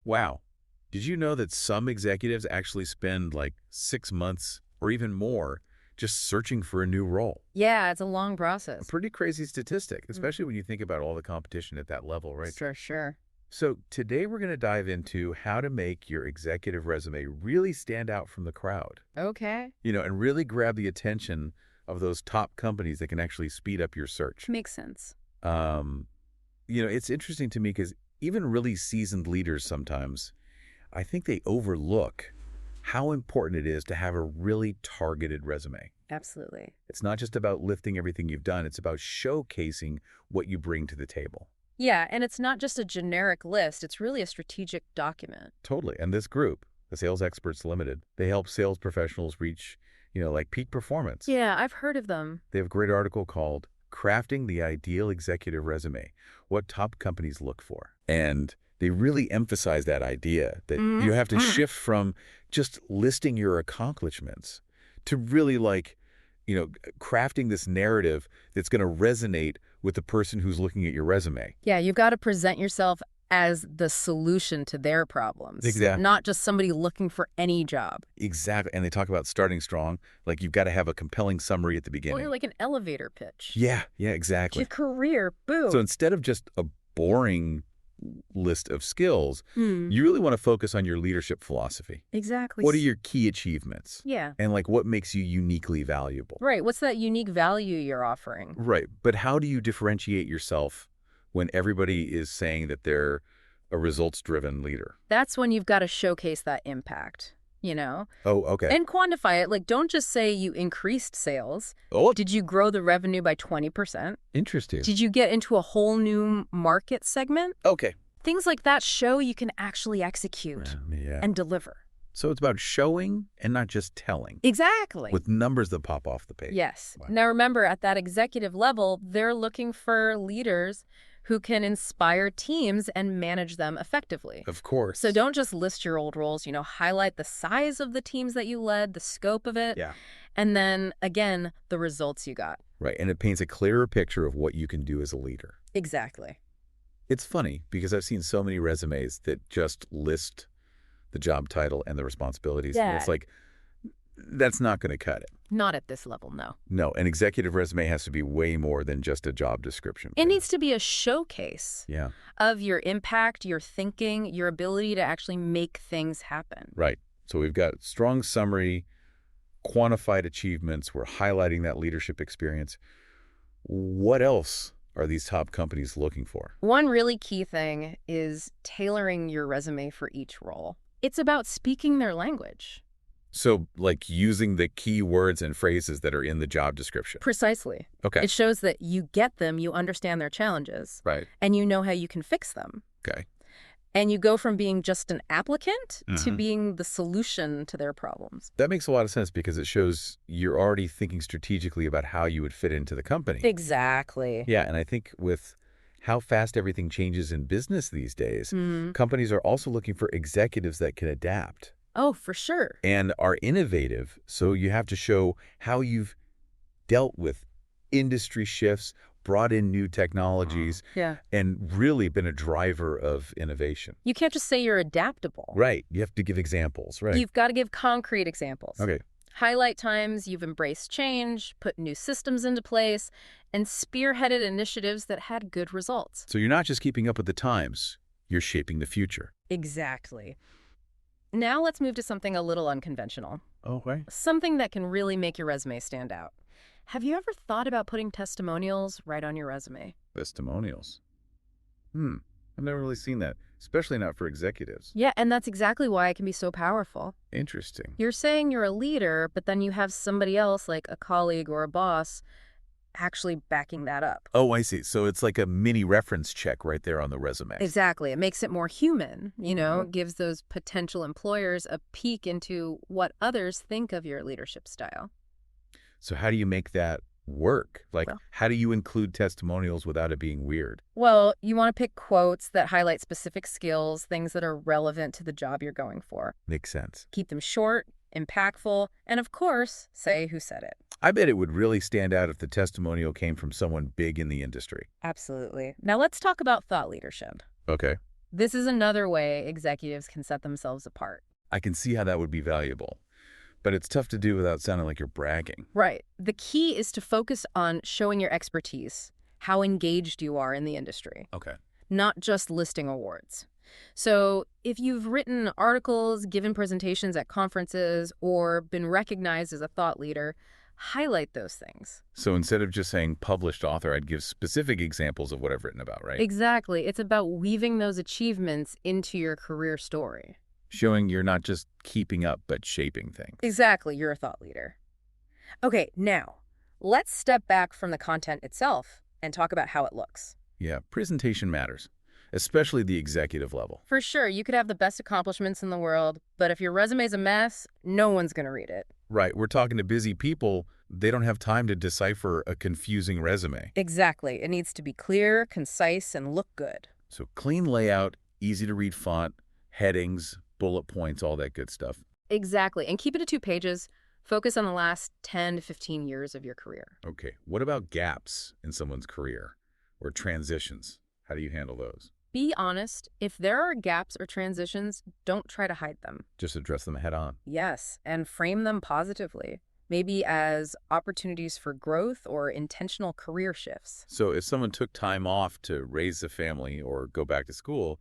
Wow. Did you know that some executives actually spend like 6 months or even more just searching for a new role? Yeah, it's a long A process. pretty crazy statistic, especially when you think about all the competition at that level, right? For sure. So today we're going to dive into how to make your executive resume really stand out from the crowd, Okay. and really grab the attention of those top companies that can actually speed up your search. Makes sense. Um, it's interesting to me because even really seasoned leaders sometimes, I think they overlook how important it is to have a really targeted resume. Absolutely. It's not just about lifting everything you've done. It's about showcasing what you bring to the table. Yeah, and it's not just a generic list. It's really a strategic document. Totally. And this group, the Sales Experts Limited, they help sales professionals reach, like peak performance. Yeah, I've heard of them. They have a great article called Crafting the Ideal Executive Resume, What Top Companies Look For. And they really emphasize that idea that you have to shift from just listing your accomplishments to really crafting this narrative that's going to resonate with the person who's looking at your resume. Yeah, you've got to present yourself as the solution to their problems. Exactly. Not just somebody looking for any job. Exactly. And they talk about starting strong. Like you've got to have a compelling summary at the beginning. Well, you're like an elevator pitch. Yeah, exactly. Your career, boom. So instead of just a boring list of skills, you really want to focus on your leadership philosophy. Exactly. What are your key achievements? Yeah. And what makes you uniquely valuable? Right. What's that unique value you're offering? Right. But how do you differentiate yourself when everybody is saying that they're a results-driven leader? That's when you've got to showcase that impact, Oh, okay. And quantify it. Like, don't just say you increased sales. Oh, Did you grow the revenue by 20%? interesting. Did you get into a whole new market segment? Okay. Things like that show you can actually execute Yeah. and deliver. So it's about showing and not just telling, Exactly. with numbers that pop off the page. Yes. Wow. Now, remember, at that executive level, they're looking for leaders who can inspire teams and manage them effectively. Of course. So don't just list your old roles, highlight the size of the teams that you led, the scope of it, Yeah. and then, again, the results you got. Right. And it paints a clearer picture of what you can do as a leader. Exactly. It's funny because I've seen so many resumes that just list the job title and the responsibilities. And Yeah. it's like, that's not going to cut it. Not at this level, no. No, an executive resume has to be way more than just a job description. It needs to be a showcase Yeah. of your impact, your thinking, your ability to actually make things happen. Right. So we've got strong summary, quantified achievements. We're highlighting that leadership experience. What else are these top companies looking for? One really key thing is tailoring your resume for each role. It's about speaking their language. So using the key words and phrases that are in the job description. Precisely. Okay. It shows that you get them, you understand their challenges, Right. and you know how you can fix them. Okay. And you go from being just an applicant to being the solution to their problems. That makes a lot of sense because it shows you're already thinking strategically about how you would fit into the company. Exactly. Yeah, and I think with how fast everything changes in business these days, companies are also looking for executives that can adapt Oh, for sure. and are innovative. So you have to show how you've dealt with industry shifts, brought in new technologies, Yeah. and really been a driver of innovation. You can't just say you're adaptable. Right. You have to give examples, right? You've got to give concrete examples. Okay. Highlight times you've embraced change, put new systems into place, and spearheaded initiatives that had good results. So you're not just keeping up with the times, you're shaping the future. Exactly. Now let's move to something a little unconventional. Okay. Something that can really make your resume stand out. Have you ever thought about putting testimonials right on your resume? Testimonials. I've never really seen that, especially not for executives. Yeah, and that's exactly why it can be so powerful. Interesting. You're saying you're a leader, but then you have somebody else, like a colleague or a boss, actually backing that up. Oh, I see. So it's like a mini reference check right there on the resume. Exactly. It makes it more human, It gives those potential employers a peek into what others think of your leadership style. So how do you make that work? Well- How do you include testimonials without it being weird? Well, you want to pick quotes that highlight specific skills, things that are relevant to the job you're going for. Makes sense. Keep them short, impactful, and of course, say who said it. I bet it would really stand out if the testimonial came from someone big in the industry. Absolutely. Now let's talk about thought leadership. Okay. This is another way executives can set themselves apart. I can see how that would be valuable, but it's tough to do without sounding like you're bragging. Right. The key is to focus on showing your expertise, how engaged you are in the industry, Okay. not just listing awards. So if you've written articles, given presentations at conferences, or been recognized as a thought leader, highlight those things. So instead of just saying published author, I'd give specific examples of what I've written about, right? Exactly. It's about weaving those achievements into your career story. Showing you're not just keeping up, but shaping things. Exactly. You're a thought leader. Okay, now, let's step back from the content itself and talk about how it looks. Yeah, presentation matters, especially the executive level. For sure, you could have the best accomplishments in the world, but if your resume's a mess, no one's going to read it. Right, we're talking to busy people. They don't have time to decipher a confusing resume. Exactly. It needs to be clear, concise, and look good. So clean layout, easy to read font, headings, bullet points, all that good stuff. Exactly. And keep it to 2 pages. Focus on the last 10 to 15 years of your career. Okay, what about gaps in someone's career or transitions? How do you handle those? Be honest. If there are gaps or transitions, don't try to hide them. Just address them head on. Yes, and frame them positively. Maybe as opportunities for growth or intentional career shifts. So if someone took time off to raise a family or go back to school,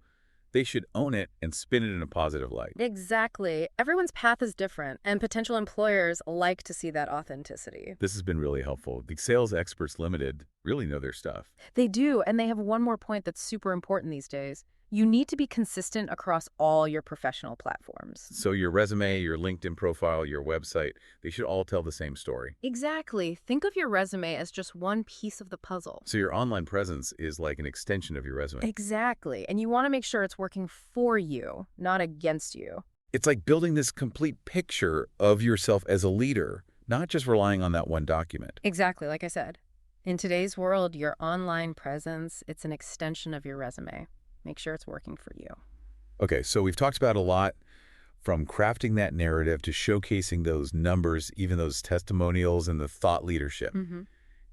they should own it and spin it in a positive light. Exactly. Everyone's path is different, and potential employers like to see that authenticity. This has been really helpful. The Sales Experts Ltd. really know their stuff. They do, and they have one more point that's super important these days. You need to be consistent across all your professional platforms. So your resume, your LinkedIn profile, your website, they should all tell the same story. Exactly. Think of your resume as just one piece of the puzzle. So your online presence is like an extension of your resume. Exactly. And you want to make sure it's working for you, not against you. It's like building this complete picture of yourself as a leader, not just relying on that one document. Exactly, like I said. In today's world, your online presence, it's an extension of your resume. Make sure it's working for you. Okay, so we've talked about a lot, from crafting that narrative to showcasing those numbers, even those testimonials and the thought leadership.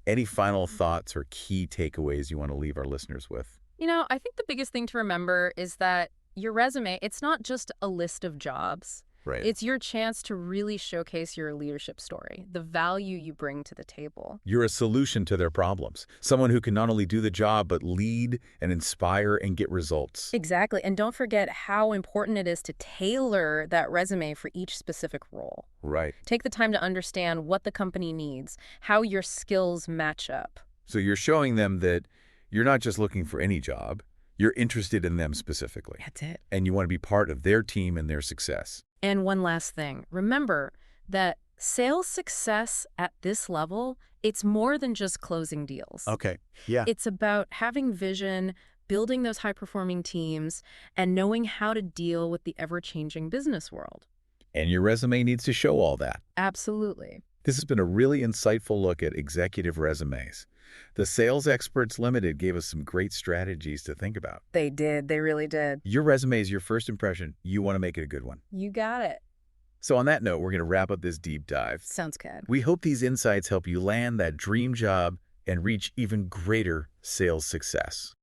Any final thoughts or key takeaways you want to leave our listeners with? You know, I think the biggest thing to remember is that your resume, it's not just a list of jobs. Right. It's your chance to really showcase your leadership story, the value you bring to the table. You're a solution to their problems. Someone who can not only do the job, but lead and inspire and get results. Exactly. And don't forget how important it is to tailor that resume for each specific role. Right. Take the time to understand what the company needs, how your skills match up. So you're showing them that you're not just looking for any job. You're interested in them specifically. That's it. And you want to be part of their team and their success. And one last thing, remember that sales success at this level, it's more than just closing deals. Okay. Yeah. It's about having vision, building those high-performing teams, and knowing how to deal with the ever-changing business world. And your resume needs to show all that. Absolutely. This has been a really insightful look at executive resumes. The Sales Experts Ltd. gave us some great strategies to think about. They did. They really did. Your resume is your first impression. You want to make it a good one. You got it. So on that note, we're going to wrap up this deep dive. Sounds good. We hope these insights help you land that dream job and reach even greater sales success.